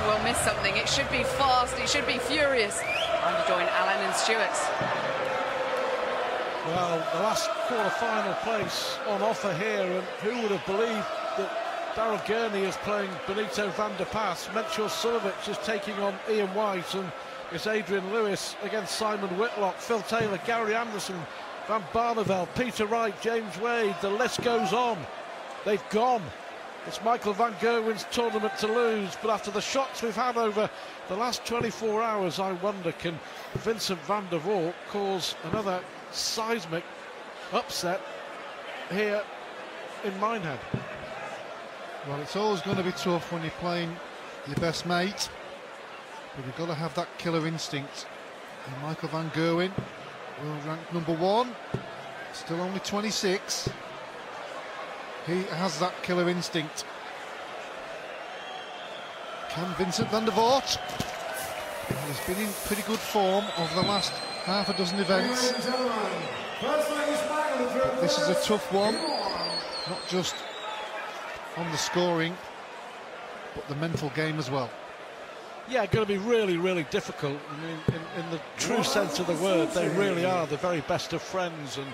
will miss something. It should be fast, it should be furious. Time to join Alan and Stuart. Well, the last quarter-final place on offer here, and who would have believed that Daryl Gurney is playing Benito van der Pas, Menchur Sulovic is taking on Ian White, and it's Adrian Lewis against Simon Whitlock, Phil Taylor, Gary Anderson, Van Barneveld, Peter Wright, James Wade, the list goes on. They've gone. It's Michael van Gerwen's tournament to lose, but after the shots we've had over the last 24 hours, I wonder, can Vincent van der Voort cause another seismic upset here in Minehead? Well, it's always going to be tough when you're playing your best mate, but you've got to have that killer instinct. And Michael van Gerwen, world ranked #1, still only 26. He has that killer instinct. Can Vincent van der Voort? Well, he's been in pretty good form over the last half a dozen events. But this is a tough one, not just on the scoring, but the mental game as well. Yeah, going to be really, really difficult. I mean, in the true sense of the word, they really are the very best of friends. And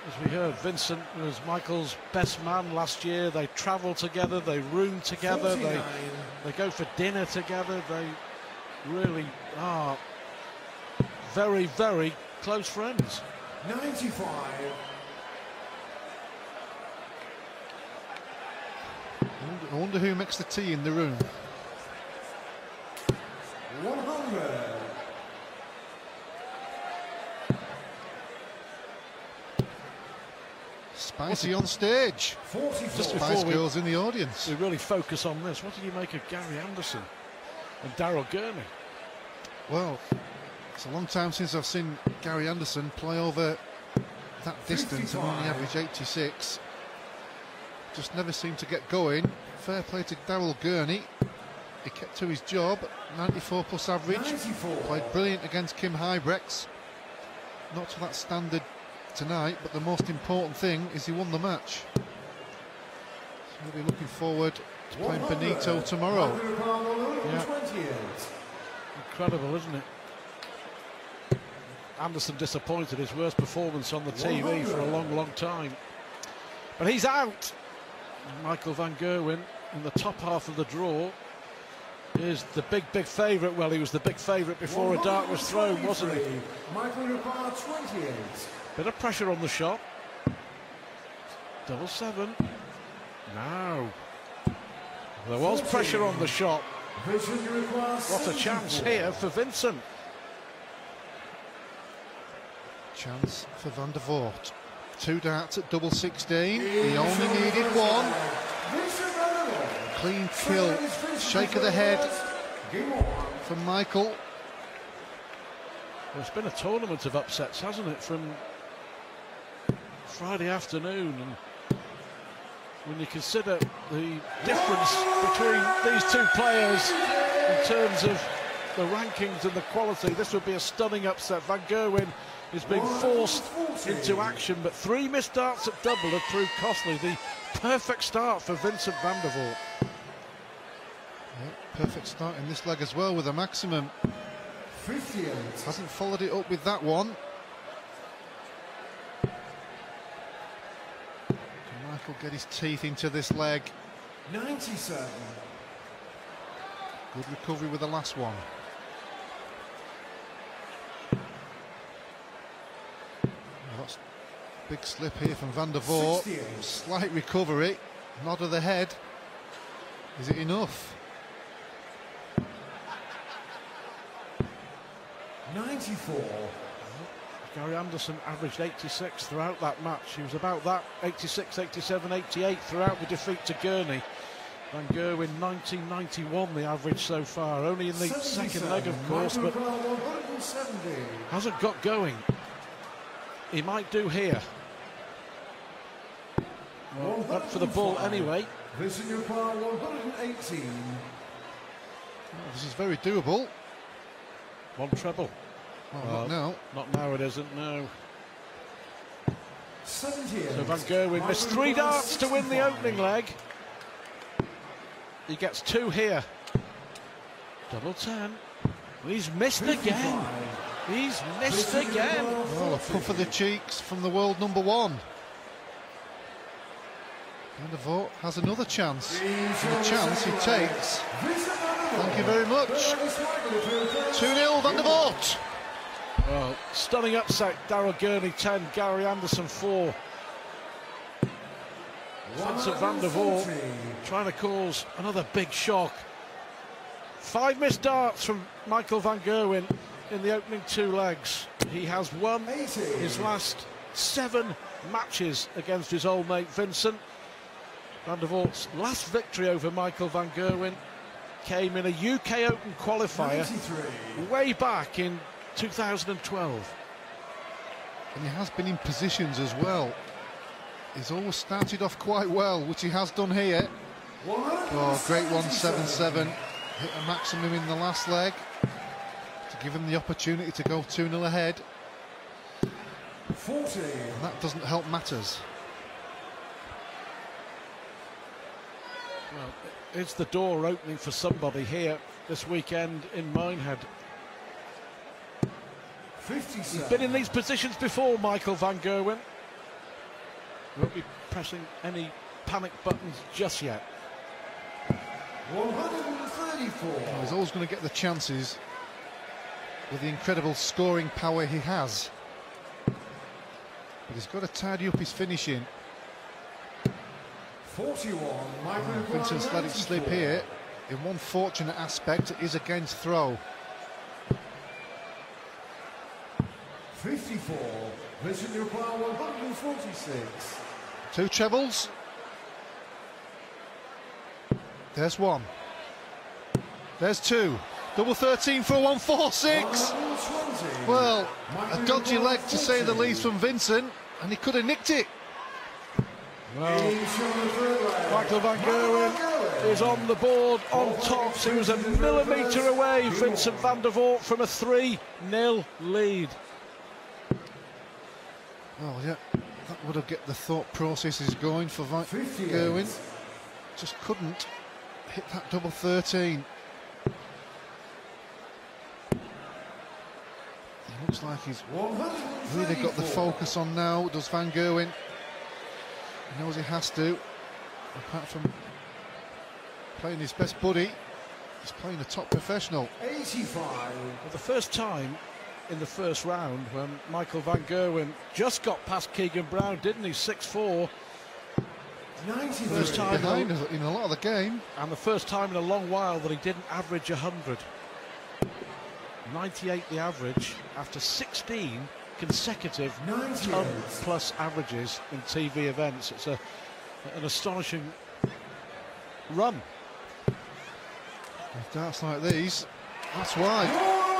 as we heard, Vincent was Michael's best man last year. They travel together, they room together, they go for dinner together. They really are very, very close friends. 95. I wonder who makes the tea in the room. 100. Spicy on stage. 44. Just Spice Girls in the audience. We really focus on this. What did you make of Gary Anderson and Daryl Gurney? Well, it's a long time since I've seen Gary Anderson play over that distance and only average 86. Just never seemed to get going. Fair play to Daryl Gurney. He kept to his job, 94 plus average. 94. Played brilliant against Kim Huybrechts. Not to that standard tonight, but the most important thing is he won the match. So we'll be looking forward to playing Benito tomorrow. Yeah. Incredible, isn't it? Anderson disappointed, his worst performance on the TV for a long, long time. But he's out. Michael van Gerwen in the top half of the draw is the big, big favourite. Well, he was the big favourite before a dart was thrown, wasn't he? Michael required 28. Bit of pressure on the shot. 7-7. No. There was pressure on the shot. What a chance here for Vincent. Chance for van der Voort. 2 darts at ~16. He only needed 1. Clean kill. Shake of the head from Michael. Well, it's been a tournament of upsets, hasn't it, from Friday afternoon. And when you consider the difference between these two players in terms of the rankings and the quality, this would be a stunning upset. Van Gerwen is being forced into action, but 3 missed darts at double have proved costly. The perfect start for Vincent van der Voort. Yeah, perfect start in this leg as well with a maximum. 58. Hasn't followed it up with that one. Can Michael get his teeth into this leg? 97. Good recovery with the last one. That's a big slip here from van der Voort. 68. Slight recovery. Nod of the head. Is it enough? 94. Gary Anderson averaged 86 throughout that match. He was about that, 86, 87, 88 throughout the defeat to Gurney. Van Gerwen 1991 the average so far, only in the second leg of course, but hasn't got going. He might do here. Well, up for the ball anyway. This is your par 118. Well, this is very doable. One treble. Well, not now. Not now it isn't, no. 78. So Van Gerwen missed 3 darts to win the opening leg. He gets 2 here. Double 10. He's missed again. He's missed again. Well, a puff of the cheeks from the world number 1. And Voort has another chance. And the chance he takes. Thank you very much. 2-0 Van der Voort. Well, stunning upset. Daryl Gurney 10, Gary Anderson 4. Vincent Van der Voort trying to cause another big shock. 5 missed darts from Michael van Gerwen in the opening 2 legs. He has won his last 7 matches against his old mate Vincent. Van der Voort's last victory over Michael van Gerwen came in a UK Open qualifier 93. Way back in 2012. And he has been in positions as well. He's always started off quite well, which he has done here. Oh, great 1-7-7. Hit a maximum in the last leg to give him the opportunity to go 2-0 ahead. 40. And that doesn't help matters. Well, it's the door opening for somebody here this weekend in Minehead. 57. He's been in these positions before, Michael van Gerwen. Won't be pressing any panic buttons just yet. 134. Well, he's always going to get the chances with the incredible scoring power he has. But he's got to tidy up his finishing. 41. Vincent's let it slip here. In one fortunate aspect, it is against throw. 54. Vincent require 146. 2 trebles. There's 1. There's 2. Double 13 for a 146. Well, a dodgy leg to say the least from Vincent, and he could have nicked it. Well, Michael van Gerwen is on the board on tops. He was a millimetre away, Vincent van der Voort, from a 3-0 lead. Oh yeah, that would have get the thought processes going for Van Gerwen. Just couldn't hit that double 13. It looks like he's really got the focus on now, does Van Gerwen. He knows he has to. Apart from playing his best buddy, he's playing a top professional. 85. Well, the first time in the first round when Michael van Gerwen just got past Keegan Brown, didn't he? 6-4. First time behind in a lot of the game. And the first time in a long while that he didn't average 100. 98 the average after 16 consecutive ton-plus averages in TV events. It's an astonishing run. With darts like these, that's why.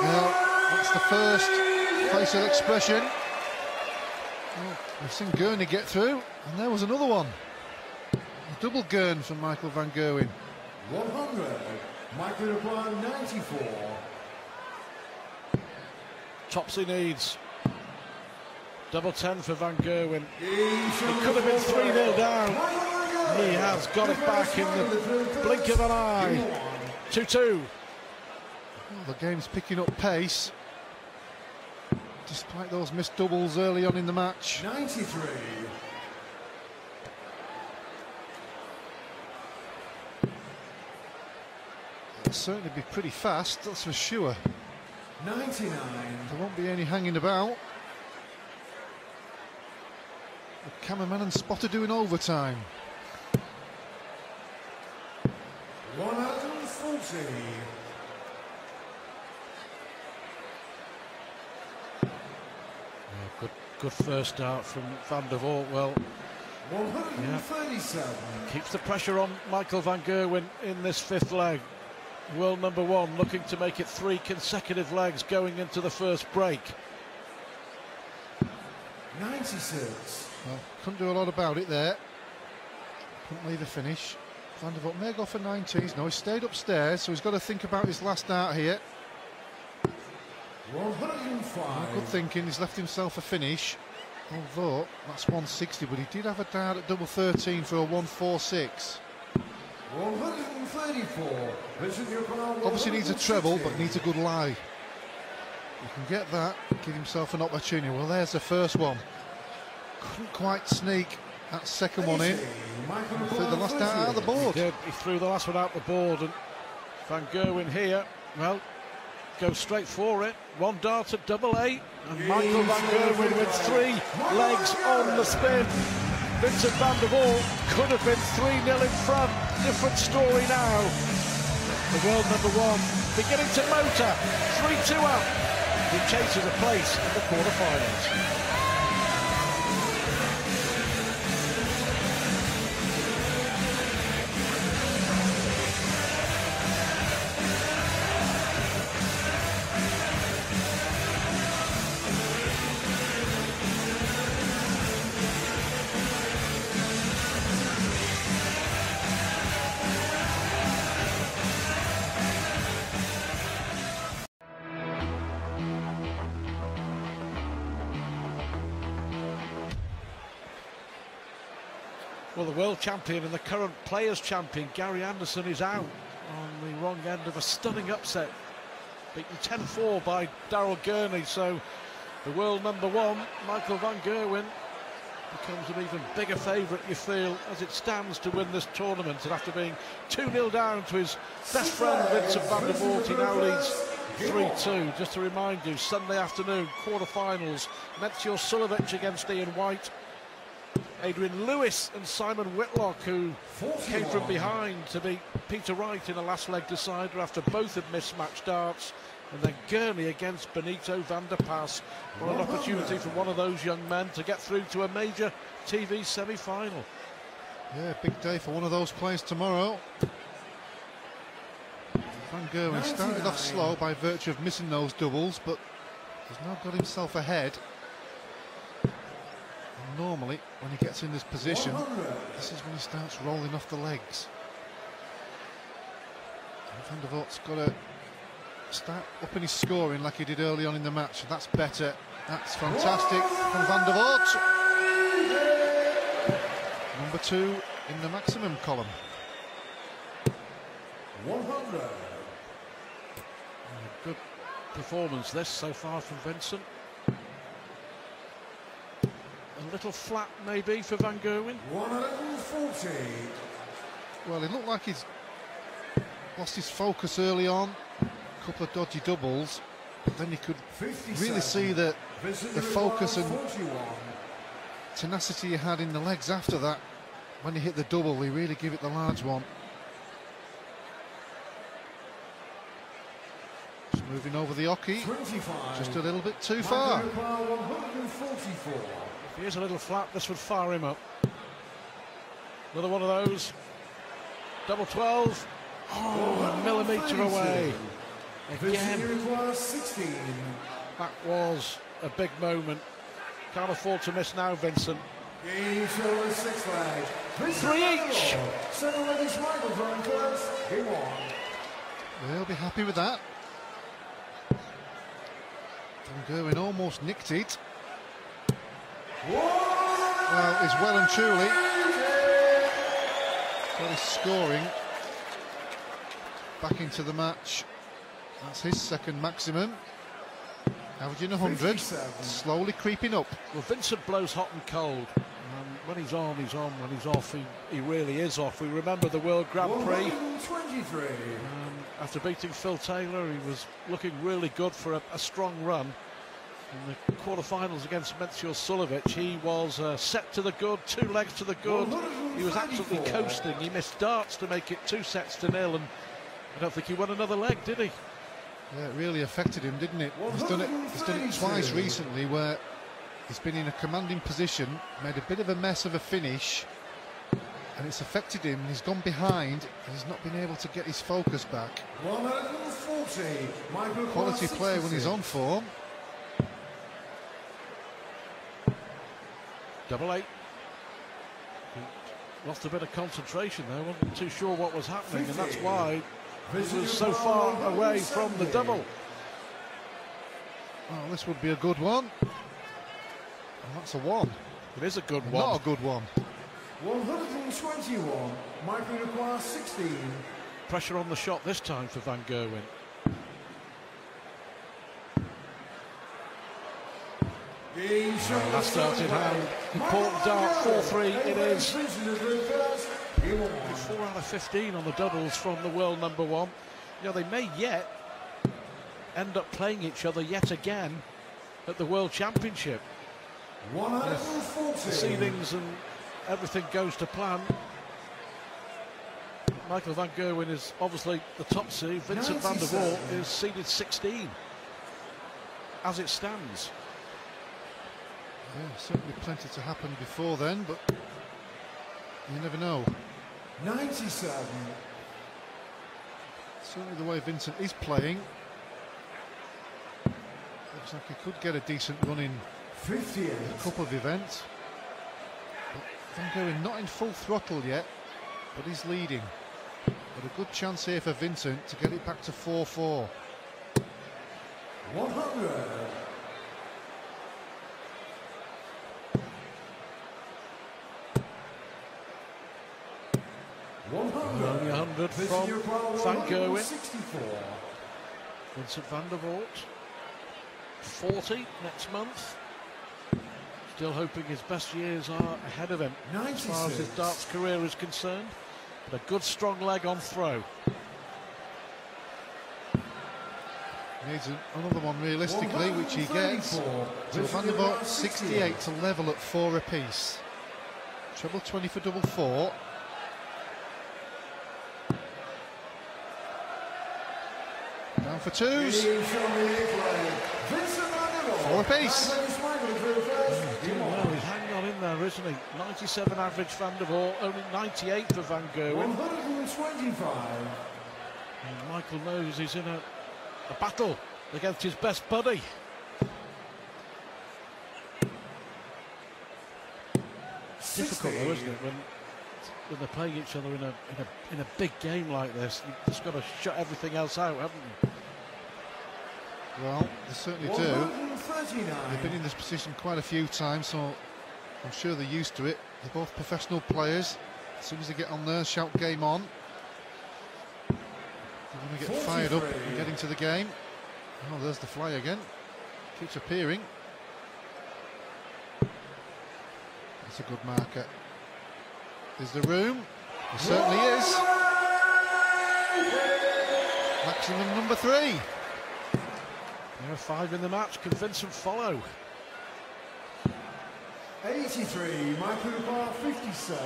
Now, that's the first facial expression. Well, we've seen Gurney get through, and there was another one. A double Gurn from Michael van Gerwen. 100. Michael require 94. Tops he needs. Double 10 for van Gerwen. It could have been 3-0 down. He has got it back in the blink of an eye. 2-2. Well, the game's picking up pace, despite those missed doubles early on in the match. 93. It'll certainly be pretty fast, that's for sure. 99. There won't be any hanging about. The cameraman and spotter doing overtime. 140. Good first start from Van der Voort. Well, 137. keeps the pressure on Michael van Gerwen in this 5th leg. World number 1 looking to make it 3 consecutive legs going into the first break. 96. Well, couldn't do a lot about it there. Couldn't leave a finish. Van der Voort may go for 19s. No, he stayed upstairs, so he's got to think about his last dart here. 105. Good thinking, he's left himself a finish. Although that's 160, but he did have a dart at double 13 for a 146. 134. Vincent, you're on Obviously needs a 160. treble, but needs a good lie. You can get that, give himself an opportunity. Well, there's the first one. Couldn't quite sneak that second one in. Threw the last out of the board. He did. He threw the last one out the board, and Van Gerwen here, well, goes straight for it. One dart at double eight, and Michael Van Gerwen with 3 legs on the spin. Vincent van der Voort could have been 3-0 in front. Different story now. The world #1 beginning to motor. 3-2 up. He chases a place in the quarterfinals. Well, the world champion and the current players champion, Gary Anderson, is out on the wrong end of a stunning upset. Beaten 10-4 by Daryl Gurney, so the world #1, Michael Van Gerwen, becomes an even bigger favourite, you feel, as it stands to win this tournament. And after being 2-0 down to his best friend, Vincent van der Voort, he now leads 3-2. Just to remind you, Sunday afternoon, quarterfinals, Melchior Sulovic against Ian White. Adrian Lewis and Simon Whitlock, who came from behind to beat Peter Wright in a last leg decider after both had mismatched darts. And then Gurney against Benito van der Pas. What an opportunity for one of those young men to get through to a major TV semi-final. Yeah, big day for one of those players tomorrow. Van Gerwen started off slow by virtue of missing those doubles, but has now got himself ahead. And normally, when he gets in this position, this is when he starts rolling off the legs. And Van der Voort's got to start upping his scoring like he did early on in the match. That's better. That's fantastic from Van der Voort. #2 in the maximum column. 100. Good performance this so far from Vincent. A little flat maybe for Van Gerwen. 140. Well, it looked like he's lost his focus early on. A couple of dodgy doubles, but then you could really see that the focus and tenacity he had in the legs after that. When he hit the double, he really gave it the large one. Just moving over the hockey, just a little bit too far. 144. If he is a little flat, this would fire him up. Another one of those. Double 12. Oh, a millimetre away. Again. That was a big moment. Can't afford to miss now, Vincent. 3 each. They'll be happy with that. Van Gerwen almost nicked it. Well, he's well and truly got his scoring back into the match. That's his second maximum. Averaging 100, slowly creeping up. Well, Vincent blows hot and cold. When he's on, he's on. When he's off, he really is off. We remember the World Grand Prix. After beating Phil Taylor, he was looking really good for a strong run. In the quarterfinals against Melchior Sulovic, he was set to the good, 2 legs to the good. He was absolutely coasting. He missed darts to make it 2-0, and I don't think he won another leg, did he? Yeah, it really affected him, didn't it? He's done it twice recently, where he's been in a commanding position, made a bit of a mess of a finish, and it's affected him. He's gone behind, and he's not been able to get his focus back. 140. Quality player when he's on form. Double 8. He lost a bit of concentration there, wasn't too sure what was happening, and that's why he was so far away from the double. Well, this would be a good one. And that's a 1. It is a good one. Not a good one. 121. Michael requires 16. Pressure on the shot this time for Van Gerwen. That started hand. Important dart, 4-3 it is. 4 out of 15 on the doubles from the world number one. You know, they may yet end up playing each other yet again at the World Championship. If the seedings and everything goes to plan, Michael van Gerwen is obviously the top seed. Vincent van der Voort is seeded 16 as it stands. Yeah, certainly plenty to happen before then, but you never know. 97. Certainly the way Vincent is playing, looks like he could get a decent run in 58. a couple of events. But Van Gerwen not in full throttle yet, but he's leading. But a good chance here for Vincent to get it back to 4-4. 100. Only 100 from Van Gerwen. 64. Vincent van der Voort, 40 next month. Still hoping his best years are ahead of him as far as his darts career is concerned. But a good strong leg on throw. Needs another one realistically, which he gets. So Van der Voort 68 to level at 4 apiece. Treble 20 for double 4. Down for twos. 4 apiece. Doing well, he's hanging on in there, isn't he? 97 average Van der Voort, only 98 for Van Gerwen. 125. And Michael knows he's in a battle against his best buddy. Difficult though, isn't it, when they're playing each other in a big game like this? You've just got to shut everything else out, haven't you? Well, they certainly do. They've been in this position quite a few times, so I'm sure they're used to it. They're both professional players. As soon as they get on there, shout game on. They're going to get fired up and get into the game. Oh, there's the fly again. Keeps appearing. That's a good marker. Is there room? There certainly is. Maximum number 3. There are 5 in the match. Can Vincent follow? 83. Michael Bar 57.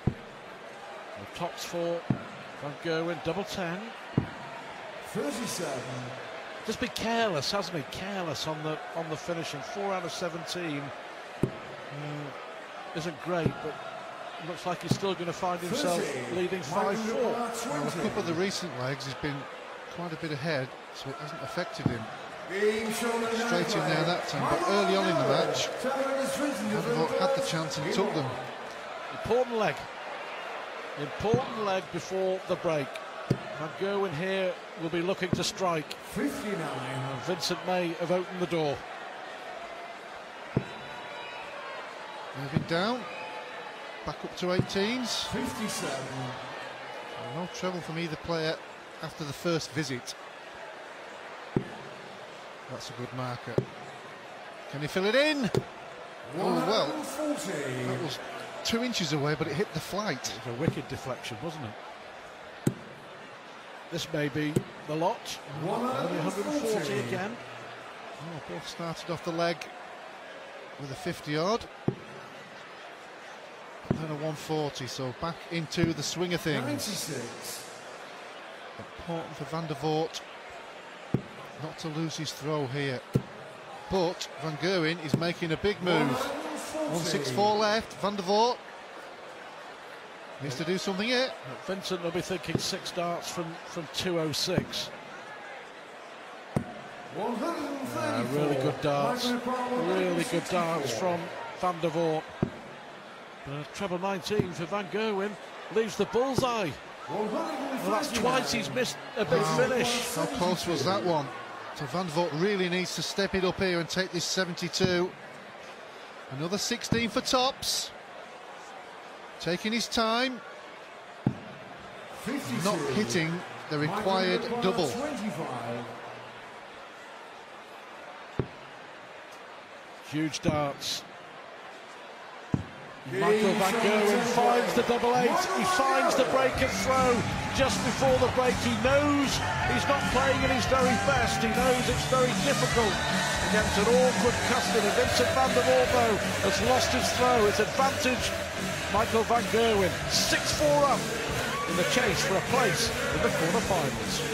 The tops for Van Gerwen, double 10. 37. Just be careless, hasn't he? Careless on the finishing. 4 out of 17 isn't great, but it looks like he's still going to find himself leading 5-4. Well, a couple of the recent legs has been quite a bit ahead, so it hasn't affected him. Straight in there that time, but early on in the match, Van der Voort had the chance and took them. Important leg. Important leg before the break. Van Gerwen here will be looking to strike. 59. Vincent may have opened the door. Moving down, back up to 18s. 57. No trouble from either player after the first visit. That's a good marker. Can he fill it in? Oh well, that was 2 inches away, but it hit the flight. It was a wicked deflection, wasn't it? This may be the lot. Only 140 again. Oh, both started off the leg with a 50-yard. And then a 140, so back into the swing of things. 96. Important for Van der Voort not to lose his throw here. But Van Gerwen is making a big move. 164 left. Van der Voort needs to do something here. Vincent will be thinking 6 darts from 206. Really good darts. Really good darts from Van der Voort. Treble 19 for Van Gerwen. Leaves the bullseye. Well, that's twice he's missed a big finish. How close was that one? So Van der Voort really needs to step it up here and take this 72. Another 16 for tops. Taking his time, 52. not hitting the required Michael double. 25. Huge darts. Michael van Gerwen finds the double eight. He finds the break and throw just before the break. He knows he's not playing at his very best. He knows it's very difficult against an awkward customer. Vincent van der Voort has lost his throw. It's advantage Michael van Gerwen. 6-4 up in the chase for a place in the quarter-finals.